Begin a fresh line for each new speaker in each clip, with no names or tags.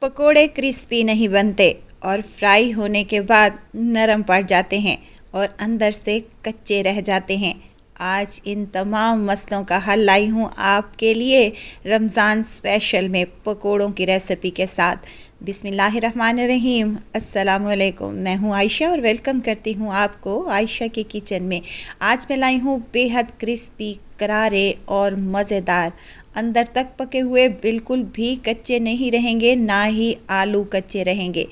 पकोड़े क्रिस्पी नहीं बनते और फ्राई होने के बाद नरम पड़ जाते हैं और अंदर से कच्चे रह जाते हैं। आज इन तमाम मसलों का हल लाई हूँ आपके लिए रमज़ान स्पेशल में पकोड़ों की रेसिपी के साथ। बिस्मिल्लाहिर्रहमानिर्रहीम, अस्सलाम वालेकुम। मैं हूँ आयशा और वेलकम करती हूँ आपको आयशा के किचन में। आज मैं लाई हूँ बेहद क्रिस्पी, करारे और मज़ेदार, अंदर तक पके हुए, बिल्कुल भी कच्चे नहीं रहेंगे, ना ही आलू कच्चे रहेंगे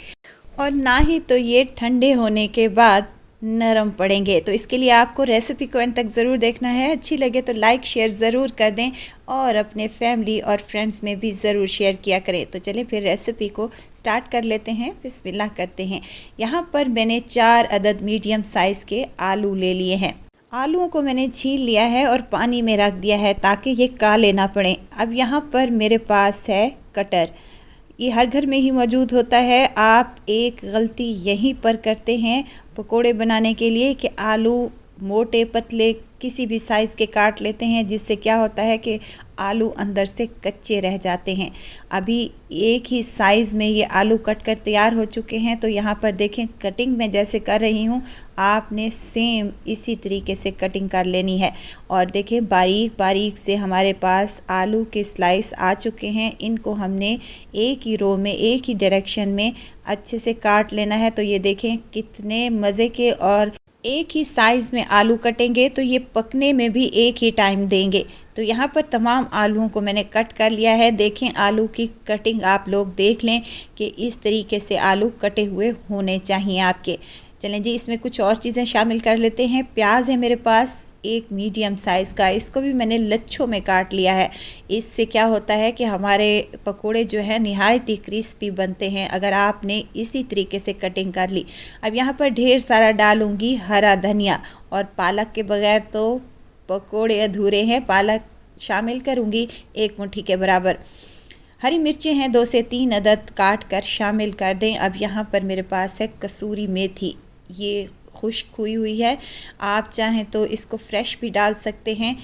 और ना ही तो ये ठंडे होने के बाद नरम पड़ेंगे। तो इसके लिए आपको रेसिपी को एंड तक ज़रूर देखना है। अच्छी लगे तो लाइक शेयर ज़रूर कर दें और अपने फैमिली और फ्रेंड्स में भी ज़रूर शेयर किया करें। तो चलिए फिर रेसिपी को स्टार्ट कर लेते हैं, बिस्मिल्लाह करते हैं। यहाँ पर मैंने 4 अदद मीडियम साइज़ के आलू ले लिए हैं। आलूओं को मैंने छील लिया है और पानी में रख दिया है ताकि ये काले ना पड़ें। अब यहाँ पर मेरे पास है कटर, ये हर घर में ही मौजूद होता है। आप एक गलती यहीं पर करते हैं पकोड़े बनाने के लिए कि आलू मोटे पतले किसी भी साइज़ के काट लेते हैं, जिससे क्या होता है कि आलू अंदर से कच्चे रह जाते हैं। अभी एक ही साइज़ में ये आलू कट कर तैयार हो चुके हैं। तो यहाँ पर देखें, कटिंग मैं जैसे कर रही हूँ आपने सेम इसी तरीके से कटिंग कर लेनी है। और देखें, बारीक बारीक से हमारे पास आलू के स्लाइस आ चुके हैं। इनको हमने एक ही रो में, एक ही डायरेक्शन में अच्छे से काट लेना है। तो ये देखें कितने मज़े के, और एक ही साइज़ में आलू कटेंगे तो ये पकने में भी एक ही टाइम देंगे। तो यहाँ पर तमाम आलूओं को मैंने कट कर लिया है। देखें, आलू की कटिंग आप लोग देख लें कि इस तरीके से आलू कटे हुए होने चाहिए आपके। चलें जी, इसमें कुछ और चीज़ें शामिल कर लेते हैं। प्याज है मेरे पास एक मीडियम साइज़ का, इसको भी मैंने लच्छों में काट लिया है। इससे क्या होता है कि हमारे पकोड़े जो है निहायत ही क्रिस्पी बनते हैं अगर आपने इसी तरीके से कटिंग कर ली। अब यहाँ पर ढेर सारा डालूँगी हरा धनिया, और पालक के बगैर तो पकोड़े अधूरे हैं। पालक शामिल करूँगी 1 मुट्ठी के बराबर। हरी मिर्चें हैं 2 से 3 अदद, काट कर शामिल कर दें। अब यहाँ पर मेरे पास है कसूरी मेथी, ये खुश्क हुई है। आप चाहें तो इसको फ्रेश भी डाल सकते हैं।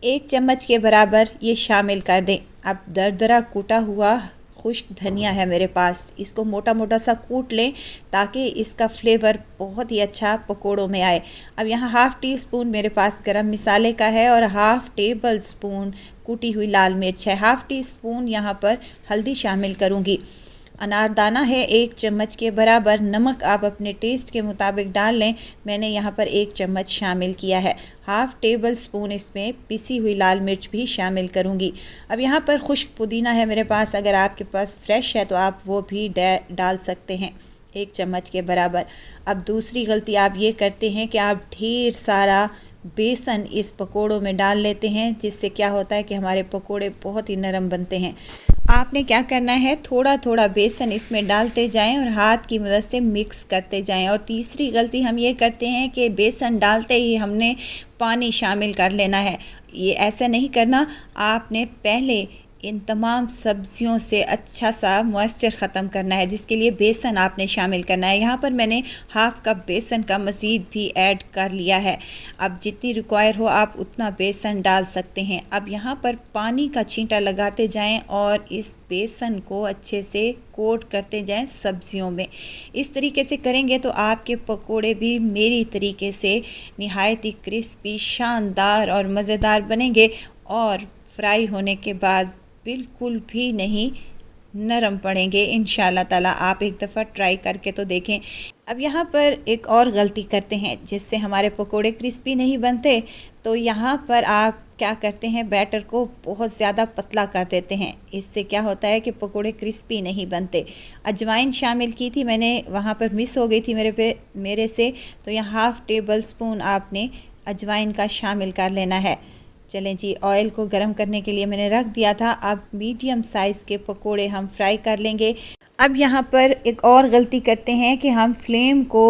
1 चम्मच के बराबर ये शामिल कर दें। अब दरदरा कूटा हुआ खुश्क धनिया है मेरे पास, इसको मोटा मोटा सा कूट लें ताकि इसका फ्लेवर बहुत ही अच्छा पकोड़ों में आए। अब यहाँ ½ टी स्पून मेरे पास गरम मसाले का है और ½ टेबल स्पून कूटी हुई लाल मिर्च है। ½ टी स्पून यहाँ पर हल्दी शामिल करूँगी। अनारदाना है 1 चम्मच के बराबर। नमक आप अपने टेस्ट के मुताबिक डाल लें, मैंने यहाँ पर 1 चम्मच शामिल किया है। ½ टेबल स्पून इसमें पिसी हुई लाल मिर्च भी शामिल करूँगी। अब यहाँ पर खुश्क पुदीना है मेरे पास, अगर आपके पास फ्रेश है तो आप वो भी डाल सकते हैं 1 चम्मच के बराबर। अब दूसरी गलती आप ये करते हैं कि आप ढेर सारा बेसन इस पकोड़ों में डाल लेते हैं, जिससे क्या होता है कि हमारे पकोड़े बहुत ही नरम बनते हैं। आपने क्या करना है, थोड़ा थोड़ा बेसन इसमें डालते जाएं और हाथ की मदद से मिक्स करते जाएं। और तीसरी गलती हम ये करते हैं कि बेसन डालते ही हमने पानी शामिल कर लेना है। ये ऐसा नहीं करना, आपने पहले इन तमाम सब्जियों से अच्छा सा मॉइस्चर ख़त्म करना है, जिसके लिए बेसन आपने शामिल करना है। यहाँ पर मैंने ½ कप बेसन का मज़ीद भी ऐड कर लिया है। अब जितनी रिक्वायर हो आप उतना बेसन डाल सकते हैं। अब यहाँ पर पानी का छींटा लगाते जाएं और इस बेसन को अच्छे से कोट करते जाएं सब्जियों में। इस तरीके से करेंगे तो आपके पकोड़े भी मेरी तरीके से निहायत ही क्रिस्पी, शानदार और मज़ेदार बनेंगे और फ्राई होने के बाद बिल्कुल भी नहीं नरम पड़ेंगे। इंशाल्लाह ताला आप एक दफ़ा ट्राई करके तो देखें। अब यहाँ पर एक और गलती करते हैं जिससे हमारे पकोड़े क्रिस्पी नहीं बनते। तो यहाँ पर आप क्या करते हैं, बैटर को बहुत ज़्यादा पतला कर देते हैं। इससे क्या होता है कि पकोड़े क्रिस्पी नहीं बनते। अजवाइन शामिल की थी मैंने, वहाँ पर मिस हो गई थी मेरे से। तो यहाँ ½ टेबल स्पून आपने अजवाइन का शामिल कर लेना है। चलें जी, ऑयल को गर्म करने के लिए मैंने रख दिया था। अब मीडियम साइज़ के पकोड़े हम फ्राई कर लेंगे। अब यहाँ पर एक और गलती करते हैं कि हम फ्लेम को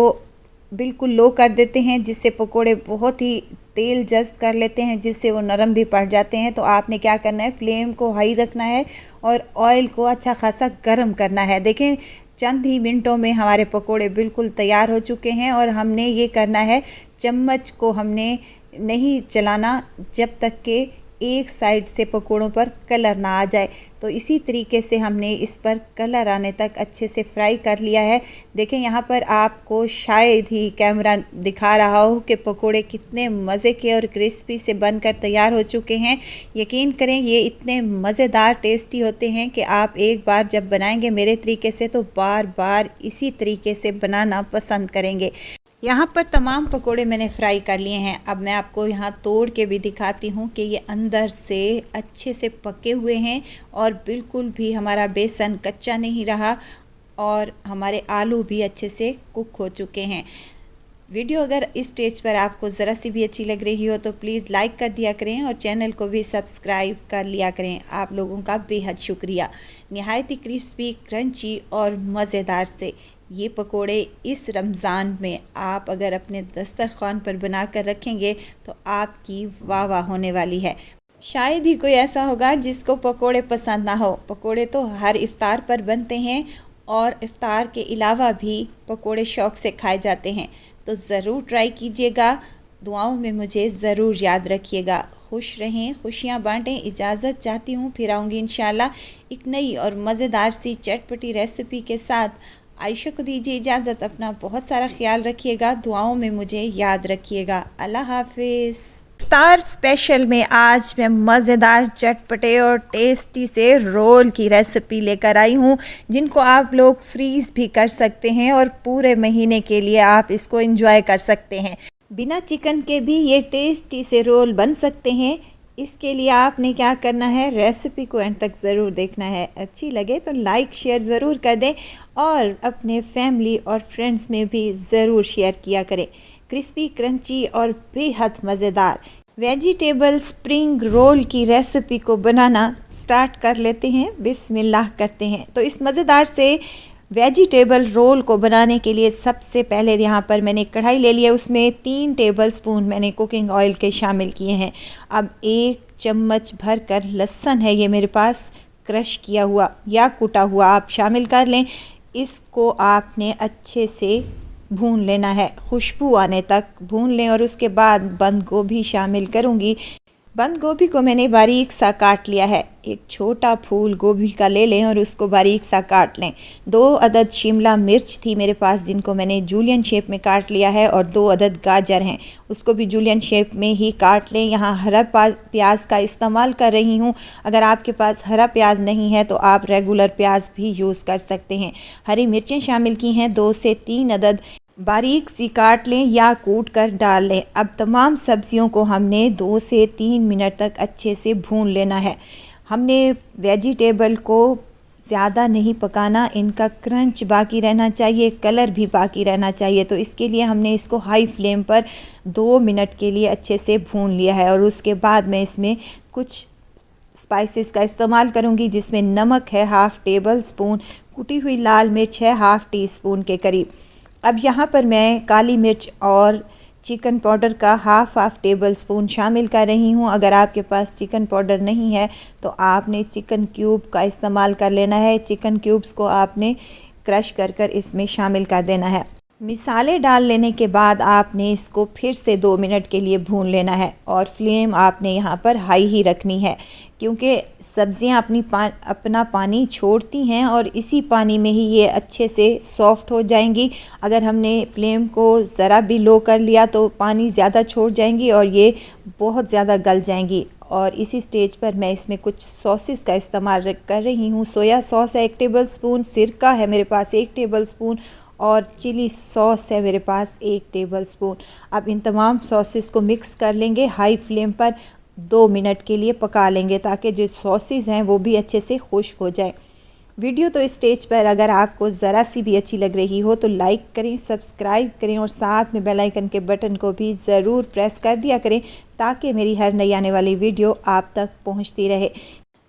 बिल्कुल लो कर देते हैं, जिससे पकोड़े बहुत ही तेल जज्ब कर लेते हैं, जिससे वो नरम भी पड़ जाते हैं। तो आपने क्या करना है, फ्लेम को हाई रखना है और ऑयल को अच्छा खासा गर्म करना है। देखें, चंद ही मिनटों में हमारे पकोड़े बिल्कुल तैयार हो चुके हैं। और हमने ये करना है, चम्मच को हमने नहीं चलाना जब तक कि एक साइड से पकोड़ों पर कलर ना आ जाए। तो इसी तरीके से हमने इस पर कलर आने तक अच्छे से फ्राई कर लिया है। देखें यहाँ पर आपको शायद ही कैमरा दिखा रहा हो कि पकोड़े कितने मज़े के और क्रिस्पी से बनकर तैयार हो चुके हैं। यकीन करें ये इतने मज़ेदार टेस्टी होते हैं कि आप एक बार जब बनाएंगे मेरे तरीके से तो बार बार इसी तरीके से बनाना पसंद करेंगे। यहाँ पर तमाम पकोड़े मैंने फ्राई कर लिए हैं। अब मैं आपको यहाँ तोड़ के भी दिखाती हूँ कि ये अंदर से अच्छे से पके हुए हैं और बिल्कुल भी हमारा बेसन कच्चा नहीं रहा और हमारे आलू भी अच्छे से कुक हो चुके हैं। वीडियो अगर इस स्टेज पर आपको ज़रा सी भी अच्छी लग रही हो तो प्लीज़ लाइक कर दिया करें और चैनल को भी सब्सक्राइब कर लिया करें। आप लोगों का बेहद शुक्रिया। नहायत ही क्रिस्पी, क्रंची और मज़ेदार से ये पकोड़े इस रमज़ान में आप अगर अपने दस्तरखान पर बना कर रखेंगे तो आपकी वाह वाह होने वाली है। शायद ही कोई ऐसा होगा जिसको पकोड़े पसंद ना हो। पकोड़े तो हर इफ्तार पर बनते हैं और इफ्तार के अलावा भी पकोड़े शौक़ से खाए जाते हैं। तो ज़रूर ट्राई कीजिएगा। दुआओं में मुझे ज़रूर याद रखिएगा। खुश रहें, खुशियाँ बांटें। इजाज़त चाहती हूँ, फिर आऊँगी इंशाल्लाह एक नई और मज़ेदार सी चटपटी रेसिपी के साथ। आयशा को दीजिए इजाज़त। अपना बहुत सारा ख्याल रखिएगा। दुआओं में मुझे याद रखिएगा। अल्लाह हाफिज़। इफ्तार स्पेशल में आज मैं मज़ेदार, चटपटे और टेस्टी से रोल की रेसिपी लेकर आई हूँ, जिनको आप लोग फ्रीज़ भी कर सकते हैं और पूरे महीने के लिए आप इसको एंजॉय कर सकते हैं। बिना चिकन के भी ये टेस्टी से रोल बन सकते हैं। इसके लिए आपने क्या करना है, रेसिपी को एंड तक ज़रूर देखना है। अच्छी लगे तो लाइक शेयर ज़रूर कर दें और अपने फैमिली और फ्रेंड्स में भी ज़रूर शेयर किया करें। क्रिस्पी, क्रंची और बेहद मज़ेदार वेजिटेबल स्प्रिंग रोल की रेसिपी को बनाना स्टार्ट कर लेते हैं। बिस्मिल्लाह करते हैं। तो इस मज़ेदार से वेजिटेबल रोल को बनाने के लिए सबसे पहले यहाँ पर मैंने कढ़ाई ले लिया, उसमें 3 टेबलस्पून मैंने कुकिंग ऑयल के शामिल किए हैं। अब 1 चम्मच भर कर लहसुन है ये मेरे पास, क्रश किया हुआ या कुटा हुआ आप शामिल कर लें। इसको आपने अच्छे से भून लेना है, खुशबू आने तक भून लें। और उसके बाद बंद गोभी शामिल करूँगी। बंद गोभी को मैंने बारीक सा काट लिया है। एक छोटा फूल गोभी का ले लें और उसको बारीक सा काट लें। 2 अदद शिमला मिर्च थी मेरे पास, जिनको मैंने जूलियन शेप में काट लिया है। और 2 अदद गाजर हैं, उसको भी जूलियन शेप में ही काट लें। यहाँ हरा प्याज का इस्तेमाल कर रही हूँ। अगर आपके पास हरा प्याज नहीं है तो आप रेगुलर प्याज भी यूज़ कर सकते हैं। हरी मिर्चें शामिल की हैं, 2 से 3 अदद, बारीक सी काट लें या कूट कर डाल लें। अब तमाम सब्जियों को हमने 2 से 3 मिनट तक अच्छे से भून लेना है। हमने वेजिटेबल को ज़्यादा नहीं पकाना, इनका क्रंच बाकी रहना चाहिए, कलर भी बाकी रहना चाहिए। तो इसके लिए हमने इसको हाई फ्लेम पर 2 मिनट के लिए अच्छे से भून लिया है। और उसके बाद मैं इसमें कुछ स्पाइसेस का इस्तेमाल करूँगी, जिसमें नमक है 1/2 टेबल स्पून, कुटी हुई लाल मिर्च है 1/2 टीस्पून के करीब। अब यहाँ पर मैं काली मिर्च और चिकन पाउडर का 1/2 टेबल स्पून शामिल कर रही हूँ। अगर आपके पास चिकन पाउडर नहीं है तो आपने चिकन क्यूब का इस्तेमाल कर लेना है। चिकन क्यूब्स को आपने क्रश कर कर इसमें शामिल कर देना है। मिसाले डाल लेने के बाद आपने इसको फिर से 2 मिनट के लिए भून लेना है। और फ्लेम आपने यहाँ पर हाई ही रखनी है, क्योंकि सब्ज़ियाँ अपना पानी छोड़ती हैं और इसी पानी में ही ये अच्छे से सॉफ़्ट हो जाएंगी। अगर हमने फ्लेम को ज़रा भी लो कर लिया तो पानी ज़्यादा छोड़ जाएंगी और ये बहुत ज़्यादा गल जाएंगी। और इसी स्टेज पर मैं इसमें कुछ सॉसेस का इस्तेमाल कर रही हूँ। सोया सॉस है 1 टेबल स्पून, सिरका है मेरे पास 1 टेबल स्पून और चिली सॉस है मेरे पास 1 टेबल स्पून। अब इन तमाम सॉसेस को मिक्स कर लेंगे, हाई फ्लेम पर 2 मिनट के लिए पका लेंगे, ताकि जो सॉसेस हैं वो भी अच्छे से खुश्क हो जाए। वीडियो तो इस स्टेज पर अगर आपको ज़रा सी भी अच्छी लग रही हो तो लाइक करें, सब्सक्राइब करें और साथ में बेल आइकन के बटन को भी ज़रूर प्रेस कर दिया करें, ताकि मेरी हर नई आने वाली वीडियो आप तक पहुंचती रहे।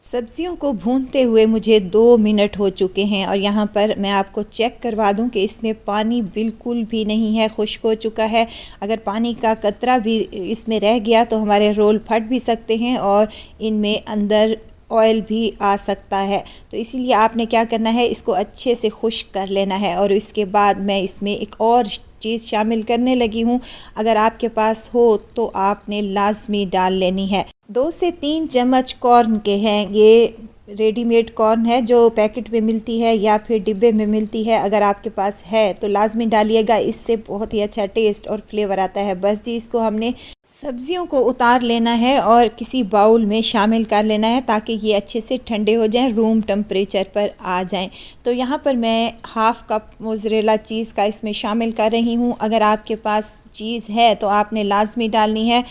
सब्जियों को भूनते हुए मुझे 2 मिनट हो चुके हैं और यहाँ पर मैं आपको चेक करवा दूँ कि इसमें पानी बिल्कुल भी नहीं है, खुश्क हो चुका है। अगर पानी का कतरा भी इसमें रह गया तो हमारे रोल फट भी सकते हैं और इनमें अंदर ऑयल भी आ सकता है। तो इसीलिए आपने क्या करना है, इसको अच्छे से खुश्क कर लेना है। और इसके बाद मैं इसमें एक और चीज़ शामिल करने लगी हूँ, अगर आपके पास हो तो आपने लाजमी डाल लेनी है। 2 से 3 चम्मच कॉर्न के हैं, ये रेडीमेड कॉर्न है जो पैकेट में मिलती है या फिर डिब्बे में मिलती है। अगर आपके पास है तो लाजमी डालिएगा, इससे बहुत ही अच्छा टेस्ट और फ्लेवर आता है। बस जी, इसको हमने सब्जियों को उतार लेना है और किसी बाउल में शामिल कर लेना है ताकि ये अच्छे से ठंडे हो जाएं, रूम टेम्परेचर पर आ जाएं। तो यहाँ पर मैं हाफ़ कप मोज़रेला चीज़ का इसमें शामिल कर रही हूँ। अगर आपके पास चीज़ है तो आपने लाजमी डालनी है,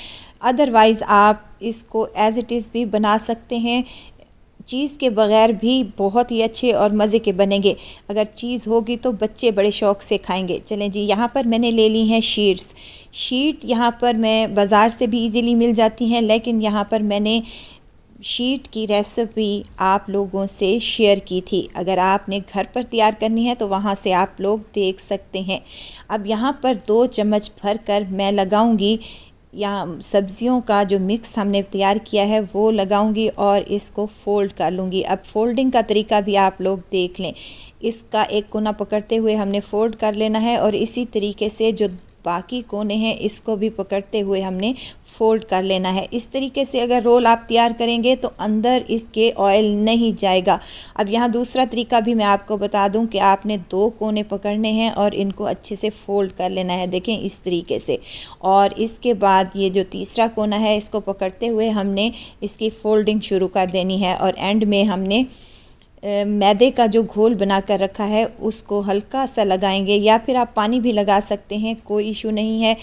अदरवाइज़ आप इसको एज़ इट इज़ भी बना सकते हैं। चीज़ के बग़ैर भी बहुत ही अच्छे और मज़े के बनेंगे। अगर चीज़ होगी तो बच्चे बड़े शौक़ से खाएंगे। चलें जी, यहाँ पर मैंने ले ली हैं शीट यहाँ पर मैं बाज़ार से भी इजीली मिल जाती हैं, लेकिन यहाँ पर मैंने शीट की रेसिपी आप लोगों से शेयर की थी। अगर आपने घर पर तैयार करनी है तो वहाँ से आप लोग देख सकते हैं। अब यहाँ पर 2 चम्मच भर कर मैं लगाऊंगी, यहाँ सब्जियों का जो मिक्स हमने तैयार किया है वो लगाऊंगी और इसको फ़ोल्ड कर लूँगी। अब फ़ोल्डिंग का तरीका भी आप लोग देख लें। इसका एक कोना पकड़ते हुए हमने फ़ोल्ड कर लेना है और इसी तरीके से जो बाकी कोने हैं इसको भी पकड़ते हुए हमने फ़ोल्ड कर लेना है। इस तरीके से अगर रोल आप तैयार करेंगे तो अंदर इसके ऑयल नहीं जाएगा। अब यहाँ दूसरा तरीका भी मैं आपको बता दूं कि आपने 2 कोने पकड़ने हैं और इनको अच्छे से फ़ोल्ड कर लेना है, देखें इस तरीके से। और इसके बाद ये जो तीसरा कोना है इसको पकड़ते हुए हमने इसकी फ़ोल्डिंग शुरू कर देनी है और एंड में हमने मैदे का जो घोल बना कर रखा है उसको हल्का सा लगाएंगे, या फिर आप पानी भी लगा सकते हैं, कोई इशू नहीं है।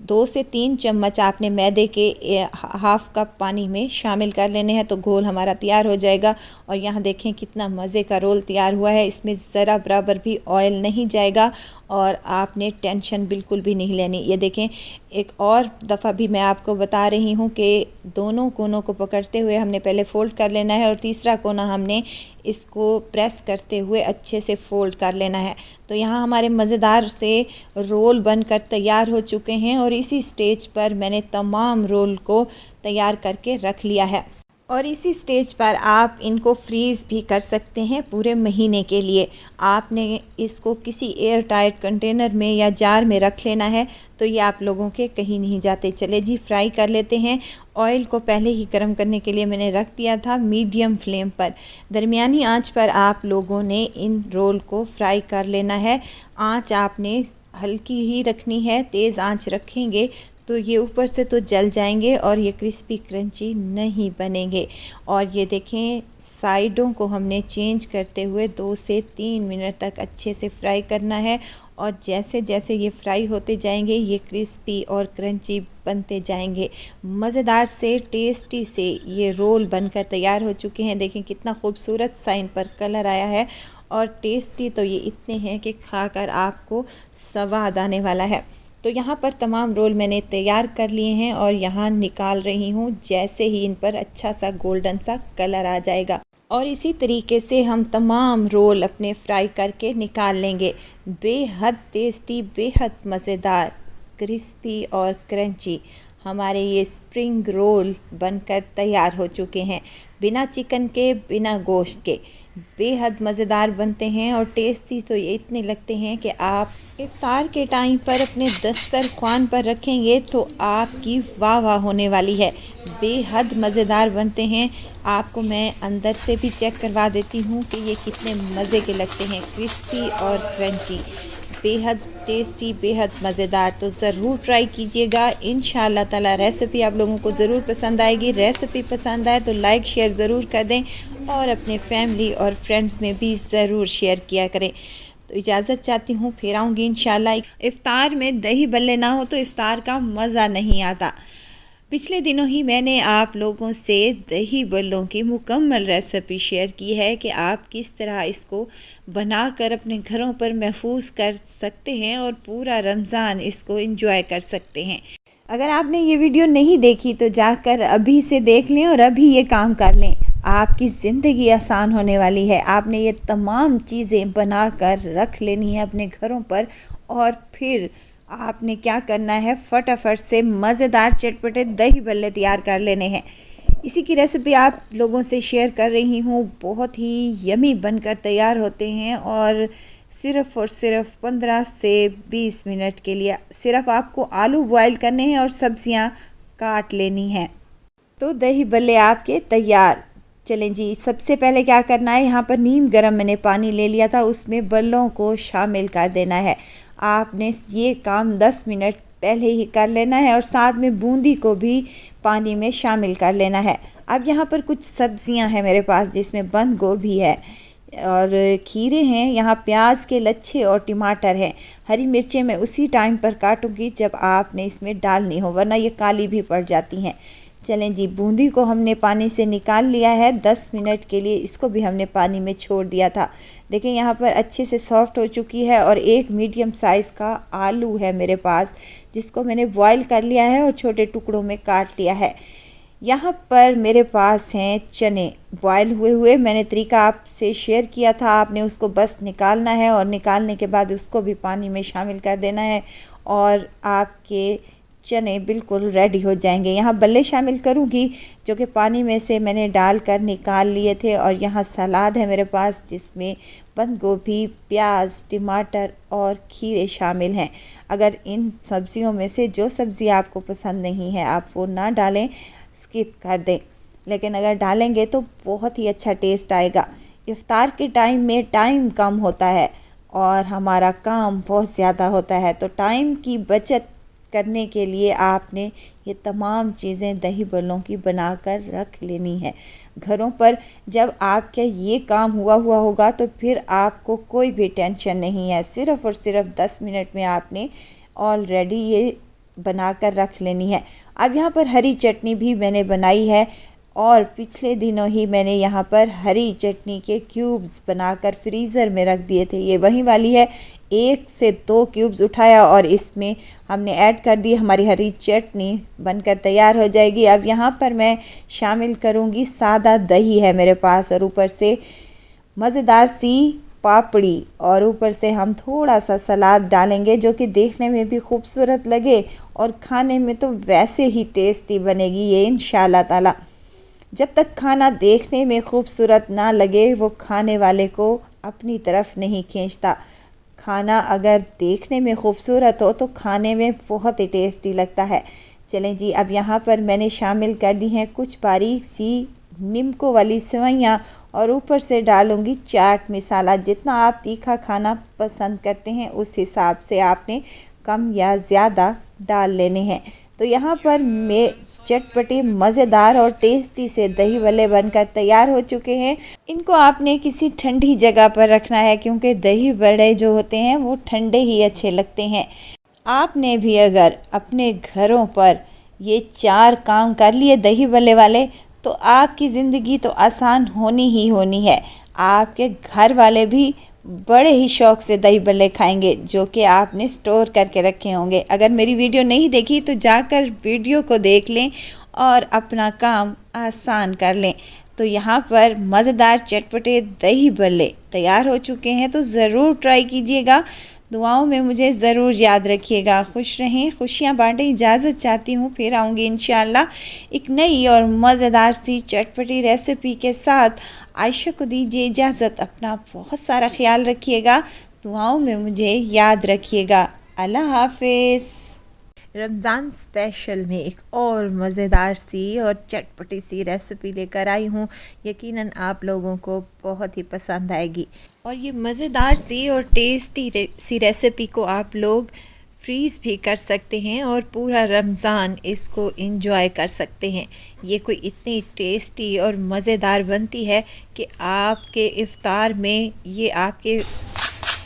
2 से 3 चम्मच आपने मैदे के हाफ़ कप पानी में शामिल कर लेने हैं तो घोल हमारा तैयार हो जाएगा। और यहाँ देखें कितना मज़े का रोल तैयार हुआ है, इसमें ज़रा बराबर भी ऑयल नहीं जाएगा और आपने टेंशन बिल्कुल भी नहीं लेनी। ये देखें, एक और दफ़ा भी मैं आपको बता रही हूँ कि दोनों कोनों को पकड़ते हुए हमने पहले फ़ोल्ड कर लेना है और तीसरा कोना हमने इसको प्रेस करते हुए अच्छे से फ़ोल्ड कर लेना है। तो यहाँ हमारे मज़ेदार से रोल बनकर तैयार हो चुके हैं और इसी स्टेज पर मैंने तमाम रोल को तैयार करके रख लिया है। और इसी स्टेज पर आप इनको फ्रीज़ भी कर सकते हैं पूरे महीने के लिए। आपने इसको किसी एयर टाइट कंटेनर में या जार में रख लेना है तो ये आप लोगों के कहीं नहीं जाते। चले जी, फ्राई कर लेते हैं। ऑयल को पहले ही गर्म करने के लिए मैंने रख दिया था मीडियम फ्लेम पर। दरमियानी आंच पर आप लोगों ने इन रोल को फ्राई कर लेना है। आंच आपने हल्की ही रखनी है, तेज़ आंच रखेंगे तो ये ऊपर से तो जल जाएंगे और ये क्रिस्पी क्रंची नहीं बनेंगे। और ये देखें, साइडों को हमने चेंज करते हुए 2 से 3 मिनट तक अच्छे से फ्राई करना है। और जैसे जैसे ये फ्राई होते जाएंगे ये क्रिस्पी और क्रंची बनते जाएंगे। मज़ेदार से टेस्टी से ये रोल बनकर तैयार हो चुके हैं। देखें कितना खूबसूरत सा इन पर कलर आया है और टेस्टी तो ये इतने हैं कि खाकर आपको स्वाद आने वाला है। तो यहाँ पर तमाम रोल मैंने तैयार कर लिए हैं और यहाँ निकाल रही हूँ। जैसे ही इन पर अच्छा सा गोल्डन सा कलर आ जाएगा और इसी तरीके से हम तमाम रोल अपने फ्राई करके निकाल लेंगे। बेहद टेस्टी, बेहद मज़ेदार, क्रिस्पी और क्रंची हमारे ये स्प्रिंग रोल बनकर तैयार हो चुके हैं। बिना चिकन के, बिना गोश्त के बेहद मज़ेदार बनते हैं और टेस्टी तो ये इतने लगते हैं कि आप इफ्तार के टाइम पर अपने दस्तरख्वान पर रखेंगे तो आपकी वाह वाह होने वाली है। बेहद मज़ेदार बनते हैं। आपको मैं अंदर से भी चेक करवा देती हूँ कि ये कितने मज़े के लगते हैं, क्रिस्पी और क्रंची, बेहद टेस्टी, बेहद मज़ेदार। तो ज़रूर ट्राई कीजिएगा। इंशाअल्लाह ताला रेसिपी आप लोगों को ज़रूर पसंद आएगी। रेसिपी पसंद आए तो लाइक शेयर ज़रूर कर दें और अपने फैमिली और फ्रेंड्स में भी ज़रूर शेयर किया करें। तो इजाज़त चाहती हूँ, फिर आऊँगी इंशाअल्लाह। इफ़्तार में दही बल्ले ना हो तो इफ़्तार का मज़ा नहीं आता। पिछले दिनों ही मैंने आप लोगों से दही बल्लों की मुकम्मल रेसिपी शेयर की है कि आप किस तरह इसको बनाकर अपने घरों पर महफूज कर सकते हैं और पूरा रमज़ान इसको एंजॉय कर सकते हैं। अगर आपने ये वीडियो नहीं देखी तो जाकर अभी से देख लें और अभी ये काम कर लें। आपकी ज़िंदगी आसान होने वाली है। आपने ये तमाम चीज़ें बना कर रख लेनी है अपने घरों पर और फिर आपने क्या करना है, फटाफट से मज़ेदार चटपटे दही बल्ले तैयार कर लेने हैं। इसी की रेसिपी आप लोगों से शेयर कर रही हूँ। बहुत ही यमी बनकर तैयार होते हैं और सिर्फ़ 15 से 20 मिनट के लिए सिर्फ आपको आलू बॉयल करने हैं और सब्जियाँ काट लेनी हैं। तो दही बल्ले आपके तैयार। चलें जी, सबसे पहले क्या करना है, यहाँ पर नीम गरम मैंने पानी ले लिया था, उसमें बल्लों को शामिल कर देना है। आपने ये काम 10 मिनट पहले ही कर लेना है और साथ में बूंदी को भी पानी में शामिल कर लेना है। अब यहाँ पर कुछ सब्जियाँ हैं मेरे पास, जिसमें बंद गोभी है और खीरे हैं, यहाँ प्याज के लच्छे और टमाटर हैं। हरी मिर्चें मैं उसी टाइम पर काटूंगी जब आपने इसमें डालनी हो, वरना ये काली भी पड़ जाती हैं। चलें जी, बूंदी को हमने पानी से निकाल लिया है। 10 मिनट के लिए इसको भी हमने पानी में छोड़ दिया था। देखें यहाँ पर अच्छे से सॉफ्ट हो चुकी है और एक मीडियम साइज़ का आलू है मेरे पास, जिसको मैंने बॉईल कर लिया है और छोटे टुकड़ों में काट लिया है। यहाँ पर मेरे पास हैं चने बॉयल हुए मैंने तरीका आपसे शेयर किया था, आपने उसको बस निकालना है और निकालने के बाद उसको भी पानी में शामिल कर देना है और आपके चने बिल्कुल रेडी हो जाएंगे। यहाँ बल्ले शामिल करूँगी जो कि पानी में से मैंने डालकर निकाल लिए थे। और यहाँ सलाद है मेरे पास, जिसमें बंद गोभी, प्याज, टमाटर और खीरे शामिल हैं। अगर इन सब्जियों में से जो सब्ज़ी आपको पसंद नहीं है आप वो ना डालें, स्किप कर दें, लेकिन अगर डालेंगे तो बहुत ही अच्छा टेस्ट आएगा। इफ़्तार के टाइम में टाइम कम होता है और हमारा काम बहुत ज़्यादा होता है, तो टाइम की बचत करने के लिए आपने ये तमाम चीज़ें दही बल्लों की बनाकर रख लेनी है घरों पर। जब आपका ये काम हुआ होगा तो फिर आपको कोई भी टेंशन नहीं है। सिर्फ़ और सिर्फ 10 मिनट में आपने ऑलरेडी ये बनाकर रख लेनी है। अब यहाँ पर हरी चटनी भी मैंने बनाई है और पिछले दिनों ही मैंने यहाँ पर हरी चटनी के क्यूब्स बनाकर फ्रीज़र में रख दिए थे। ये वही वाली है, 1 से 2 क्यूब्स उठाया और इसमें हमने ऐड कर दी, हमारी हरी चटनी बनकर तैयार हो जाएगी। अब यहाँ पर मैं शामिल करूँगी सादा दही है मेरे पास और ऊपर से मज़ेदार सी पापड़ी और ऊपर से हम थोड़ा सा सलाद डालेंगे जो कि देखने में भी खूबसूरत लगे और खाने में तो वैसे ही टेस्टी बनेगी ये इंशाल्लाह ताला। जब तक खाना देखने में खूबसूरत ना लगे वो खाने वाले को अपनी तरफ नहीं खींचता। खाना अगर देखने में खूबसूरत हो तो खाने में बहुत ही टेस्टी लगता है। चलें जी, अब यहाँ पर मैंने शामिल कर दी हैं कुछ बारीक सी नीमको वाली सेवइयाँ और ऊपर से डालूँगी चाट मसाला। जितना आप तीखा खाना पसंद करते हैं उस हिसाब से आपने कम या ज़्यादा डाल लेने हैं। तो यहाँ पर मैं चटपटे मज़ेदार और टेस्टी से दही बल्ले बनकर तैयार हो चुके हैं। इनको आपने किसी ठंडी जगह पर रखना है क्योंकि दही बड़े जो होते हैं वो ठंडे ही अच्छे लगते हैं। आपने भी अगर अपने घरों पर ये 4 काम कर लिए दही बल्ले वाले तो आपकी ज़िंदगी तो आसान होनी ही होनी है। आपके घर वाले भी बड़े ही शौक़ से दही बल्ले खाएंगे जो कि आपने स्टोर करके रखे होंगे। अगर मेरी वीडियो नहीं देखी तो जाकर वीडियो को देख लें और अपना काम आसान कर लें। तो यहाँ पर मज़ेदार चटपटे दही बल्ले तैयार हो चुके हैं, तो ज़रूर ट्राई कीजिएगा। दुआओं में मुझे ज़रूर याद रखिएगा। खुश रहें, खुशियाँ बाँटें। इजाज़त चाहती हूँ, फिर आऊँगी इंशाअल्लाह एक नई और मज़ेदार सी चटपटी रेसिपी के साथ। आयशा को दीजिए इजाज़त। अपना बहुत सारा ख्याल रखिएगा, दुआओं में मुझे याद रखिएगा। अल्लाह हाफ़िज़। रमज़ान स्पेशल में एक और मज़ेदार सी और चटपटी सी रेसिपी लेकर आई हूँ। यकीनन आप लोगों को बहुत ही पसंद आएगी और ये मज़ेदार सी और टेस्टी सी रेसिपी को आप लोग फ्रीज़ भी कर सकते हैं और पूरा रमज़ान इसको एंजॉय कर सकते हैं। ये कोई इतनी टेस्टी और मज़ेदार बनती है कि आपके इफ़्तार में ये आपके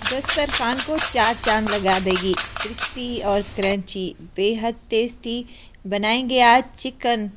दस्तरखान को 4 चांद लगा देगी। क्रिस्पी और क्रंची, बेहद टेस्टी बनाएंगे आज चिकन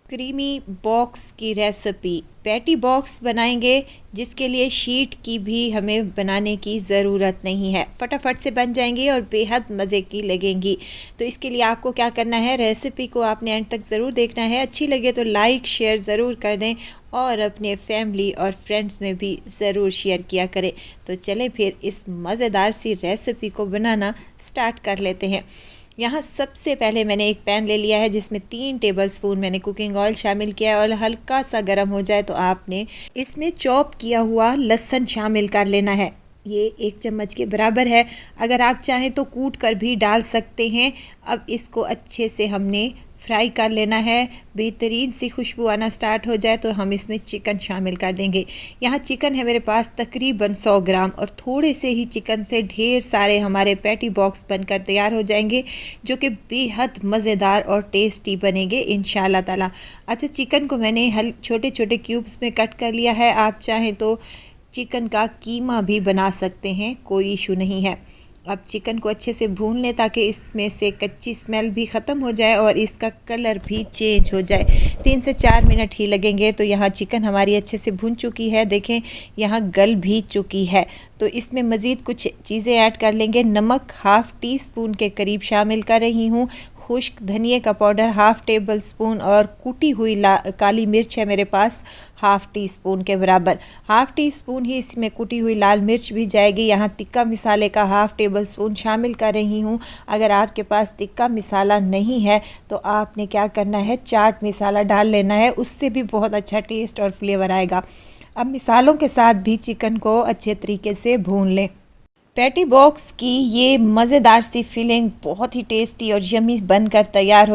क्रीमी बॉक्स की रेसिपी। पैटी बॉक्स बनाएंगे जिसके लिए शीट की भी हमें बनाने की ज़रूरत नहीं है, फटाफट से बन जाएंगी और बेहद मज़े की लगेंगी। तो इसके लिए आपको क्या करना है, रेसिपी को आपने एंड तक ज़रूर देखना है। अच्छी लगे तो लाइक शेयर ज़रूर कर दें और अपने फैमिली और फ्रेंड्स में भी ज़रूर शेयर किया करें। तो चलें फिर इस मज़ेदार सी रेसिपी को बनाना स्टार्ट कर लेते हैं। यहाँ सबसे पहले मैंने एक पैन ले लिया है जिसमें 3 टेबलस्पून मैंने कुकिंग ऑयल शामिल किया है और हल्का सा गर्म हो जाए तो आपने इसमें चॉप किया हुआ लहसुन शामिल कर लेना है। ये 1 चम्मच के बराबर है। अगर आप चाहें तो कूट कर भी डाल सकते हैं। अब इसको अच्छे से हमने फ्राई कर लेना है। बेहतरीन सी खुशबू आना स्टार्ट हो जाए तो हम इसमें चिकन शामिल कर देंगे। यहाँ चिकन है मेरे पास तकरीबन 100 ग्राम और थोड़े से ही चिकन से ढेर सारे हमारे पैटी बॉक्स बनकर तैयार हो जाएंगे जो कि बेहद मज़ेदार और टेस्टी बनेंगे इंशाल्लाह ताला। अच्छा, चिकन को मैंने छोटे छोटे क्यूब्स में कट कर लिया है। आप चाहें तो चिकन का कीमा भी बना सकते हैं, कोई इशू नहीं है। अब चिकन को अच्छे से भून लें ताकि इसमें से कच्ची स्मेल भी ख़त्म हो जाए और इसका कलर भी चेंज हो जाए। 3 से 4 मिनट ही लगेंगे। तो यहाँ चिकन हमारी अच्छे से भून चुकी है, देखें यहाँ गल भी चुकी है। तो इसमें मज़ीद कुछ चीज़ें ऐड कर लेंगे। नमक 1/2 टी-स्पून के करीब शामिल कर रही हूँ। खुश्क धनिए का पाउडर 1/2 टेबल स्पून और कुटी हुई काली मिर्च है मेरे पास 1/2 टी-स्पून के बराबर। 1/2 टी-स्पून ही इसमें कुटी हुई लाल मिर्च भी जाएगी। यहाँ तिक्का मसाले का 1/2 टेबल स्पून शामिल कर रही हूँ। अगर आपके पास तिक्का मसाला नहीं है तो आपने क्या करना है, चाट मसाला डाल लेना है, उससे भी बहुत अच्छा टेस्ट और फ्लेवर आएगा। अब मसालों के साथ भी चिकन को अच्छे तरीके से भून लें। पैटी बॉक्स की ये मज़ेदार सी फीलिंग बहुत ही टेस्टी और यमी बनकर तैयार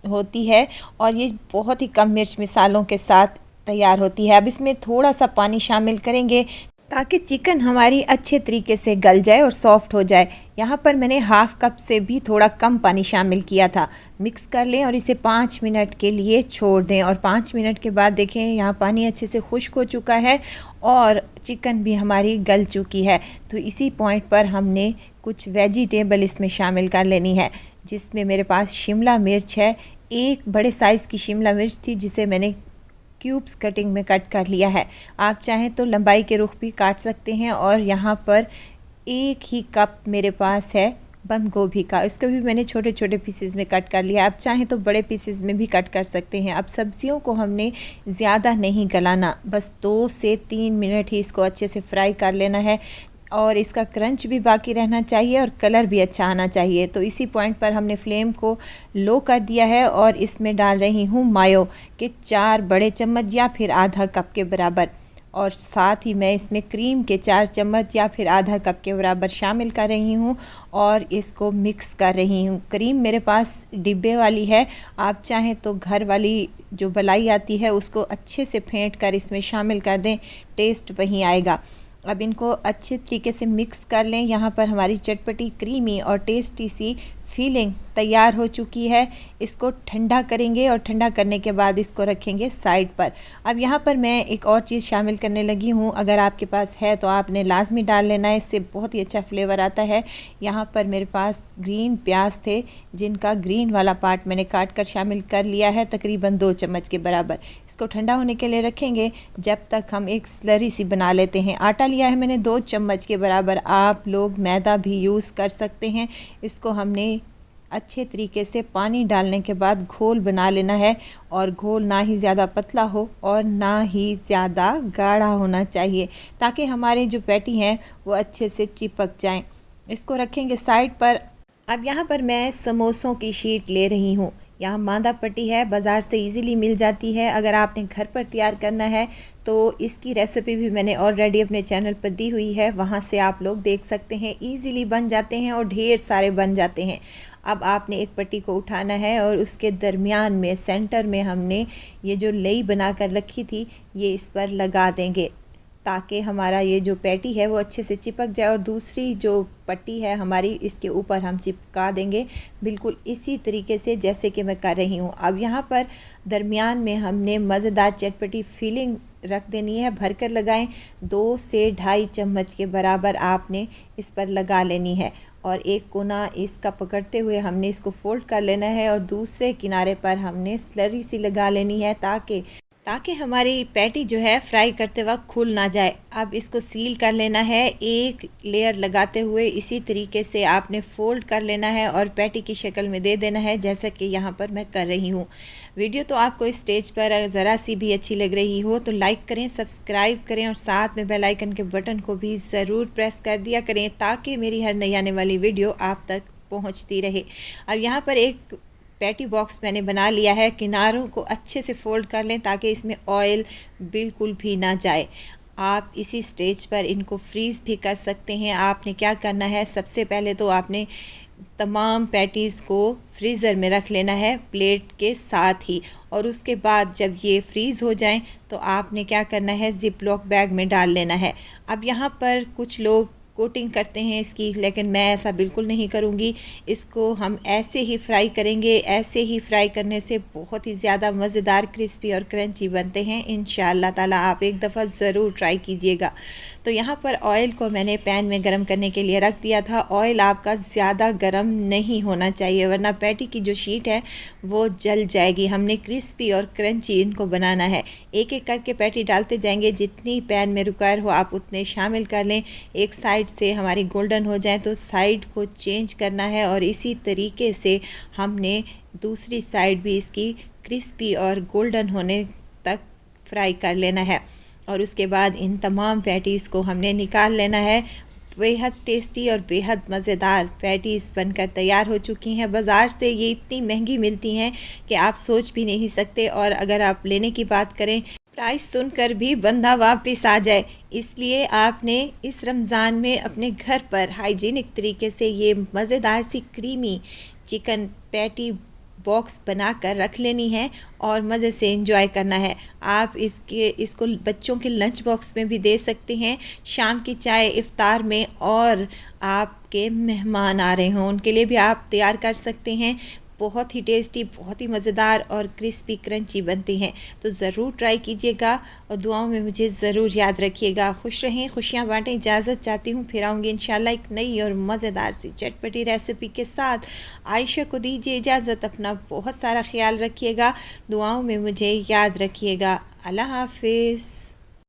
होती है और ये बहुत ही कम मिर्च मसालों के साथ तैयार होती है। अब इसमें थोड़ा सा पानी शामिल करेंगे ताकि चिकन हमारी अच्छे तरीके से गल जाए और सॉफ्ट हो जाए। यहाँ पर मैंने 1/2 कप से भी थोड़ा कम पानी शामिल किया था। मिक्स कर लें और इसे 5 मिनट के लिए छोड़ दें और 5 मिनट के बाद देखें यहाँ पानी अच्छे से खुश्क हो चुका है और चिकन भी हमारी गल चुकी है। तो इसी पॉइंट पर हमने कुछ वेजिटेबल इसमें शामिल कर लेनी है, जिसमें मेरे पास शिमला मिर्च है। एक बड़े साइज़ की शिमला मिर्च थी जिसे मैंने क्यूब्स कटिंग में कट कर लिया है। आप चाहें तो लंबाई के रुख भी काट सकते हैं। और यहाँ पर 1 ही कप मेरे पास है बंद गोभी का, इसको भी मैंने छोटे छोटे पीसेस में कट कर लिया। आप चाहें तो बड़े पीसेस में भी कट कर सकते हैं। अब सब्जियों को हमने ज़्यादा नहीं गलाना, बस 2 से 3 मिनट ही इसको अच्छे से फ्राई कर लेना है और इसका क्रंच भी बाकी रहना चाहिए और कलर भी अच्छा आना चाहिए। तो इसी पॉइंट पर हमने फ्लेम को लो कर दिया है और इसमें डाल रही हूँ मायो के 4 बड़े चम्मच या फिर आधा कप के बराबर और साथ ही मैं इसमें क्रीम के 4 चम्मच या फिर आधा कप के बराबर शामिल कर रही हूँ और इसको मिक्स कर रही हूँ। क्रीम मेरे पास डिब्बे वाली है, आप चाहें तो घर वाली जो मलाई आती है उसको अच्छे से फेंट कर इसमें शामिल कर दें, टेस्ट वहीं आएगा। अब इनको अच्छे तरीके से मिक्स कर लें। यहाँ पर हमारी चटपटी क्रीमी और टेस्टी सी फीलिंग तैयार हो चुकी है। इसको ठंडा करेंगे और ठंडा करने के बाद इसको रखेंगे साइड पर। अब यहाँ पर मैं एक और चीज़ शामिल करने लगी हूँ, अगर आपके पास है तो आपने लाजमी डाल लेना है, इससे बहुत ही अच्छा फ्लेवर आता है। यहाँ पर मेरे पास ग्रीन प्याज थे जिनका ग्रीन वाला पार्ट मैंने काट कर शामिल कर लिया है, तकरीबन 2 चम्मच के बराबर। इसको ठंडा होने के लिए रखेंगे जब तक हम एक स्लरी सी बना लेते हैं। आटा लिया है मैंने 2 चम्मच के बराबर, आप लोग मैदा भी यूज़ कर सकते हैं। इसको हमने अच्छे तरीके से पानी डालने के बाद घोल बना लेना है और घोल ना ही ज़्यादा पतला हो और ना ही ज़्यादा गाढ़ा होना चाहिए ताकि हमारे जो पैटी हैं वो अच्छे से चिपक जाएं। इसको रखेंगे साइड पर। अब यहाँ पर मैं समोसों की शीट ले रही हूँ। यहाँ मांदा पट्टी है, बाज़ार से इजीली मिल जाती है। अगर आपने घर पर तैयार करना है तो इसकी रेसिपी भी मैंने ऑलरेडी अपने चैनल पर दी हुई है, वहाँ से आप लोग देख सकते हैं। इजीली बन जाते हैं और ढेर सारे बन जाते हैं। अब आपने एक पट्टी को उठाना है और उसके दरमियान में सेंटर में हमने ये जो लई बना कर रखी थी ये इस पर लगा देंगे ताकि हमारा ये जो पैटी है वो अच्छे से चिपक जाए और दूसरी जो पट्टी है हमारी इसके ऊपर हम चिपका देंगे बिल्कुल इसी तरीके से जैसे कि मैं कर रही हूँ। अब यहाँ पर दरमियान में हमने मज़ेदार चटपटी फीलिंग रख देनी है, भरकर लगाएं। 2 से 2.5 चम्मच के बराबर आपने इस पर लगा लेनी है और एक कोना इसका पकड़ते हुए हमने इसको फोल्ड कर लेना है और दूसरे किनारे पर हमने स्लरी सी लगा लेनी है ताकि हमारी पैटी जो है फ्राई करते वक्त खुल ना जाए। अब इसको सील कर लेना है, एक लेयर लगाते हुए इसी तरीके से आपने फोल्ड कर लेना है और पैटी की शक्ल में दे देना है जैसा कि यहाँ पर मैं कर रही हूँ। वीडियो तो आपको इस स्टेज पर ज़रा सी भी अच्छी लग रही हो तो लाइक करें, सब्सक्राइब करें और साथ में बेल आइकन के बटन को भी ज़रूर प्रेस कर दिया करें ताकि मेरी हर नई आने वाली वीडियो आप तक पहुंचती रहे। अब यहाँ पर एक पैटी बॉक्स मैंने बना लिया है, किनारों को अच्छे से फोल्ड कर लें ताकि इसमें ऑयल बिल्कुल भी ना जाए। आप इसी स्टेज पर इनको फ्रीज़ भी कर सकते हैं। आपने क्या करना है, सबसे पहले तो आपने तमाम पैटीज़ को फ्रीज़र में रख लेना है प्लेट के साथ ही, और उसके बाद जब ये फ्रीज़ हो जाएं तो आपने क्या करना है, ज़िप लॉक बैग में डाल लेना है। अब यहाँ पर कुछ लोग कोटिंग करते हैं इसकी, लेकिन मैं ऐसा बिल्कुल नहीं करूँगी। इसको हम ऐसे ही फ्राई करेंगे। ऐसे ही फ्राई करने से बहुत ही ज़्यादा मज़ेदार, क्रिस्पी और क्रंची बनते हैं। इंशाअल्लाह ताला आप एक दफ़ा ज़रूर ट्राई कीजिएगा। तो यहाँ पर ऑयल को मैंने पैन में गरम करने के लिए रख दिया था। ऑयल आपका ज़्यादा गरम नहीं होना चाहिए, वरना पैटी की जो शीट है वो जल जाएगी। हमने क्रिस्पी और क्रंची इनको बनाना है। एक एक करके पैटी डालते जाएंगे, जितनी पैन में रिक्वायर हो आप उतने शामिल कर लें। एक साइड से हमारी गोल्डन हो जाए तो साइड को चेंज करना है, और इसी तरीके से हमने दूसरी साइड भी इसकी क्रिस्पी और गोल्डन होने तक फ्राई कर लेना है। और उसके बाद इन तमाम पैटीज़ को हमने निकाल लेना है। बेहद टेस्टी और बेहद मज़ेदार पैटीज़ बनकर तैयार हो चुकी हैं। बाज़ार से ये इतनी महंगी मिलती हैं कि आप सोच भी नहीं सकते, और अगर आप लेने की बात करें प्राइस सुनकर भी बंदा वापस आ जाए। इसलिए आपने इस रमज़ान में अपने घर पर हाइजीनिक तरीके से ये मज़ेदार सी क्रीमी चिकन पैटी बॉक्स बनाकर रख लेनी है और मज़े से एंजॉय करना है। आप इसको बच्चों के लंच बॉक्स में भी दे सकते हैं, शाम की चाय इफ़्तार में, और आपके मेहमान आ रहे हों उनके लिए भी आप तैयार कर सकते हैं। बहुत ही टेस्टी, बहुत ही मज़ेदार और क्रिस्पी क्रंची बनती हैं। तो ज़रूर ट्राई कीजिएगा और दुआओं में मुझे ज़रूर याद रखिएगा। खुश रहें, खुशियाँ बाँटें। इजाज़त चाहती हूँ, फिर आऊँगी इंशाल्लाह एक नई और मज़ेदार सी चटपटी रेसिपी के साथ। आयशा को दीजिए इजाज़त। अपना बहुत सारा ख्याल रखिएगा, दुआओं में मुझे याद रखिएगा। अल्लाह हाफ़िज़।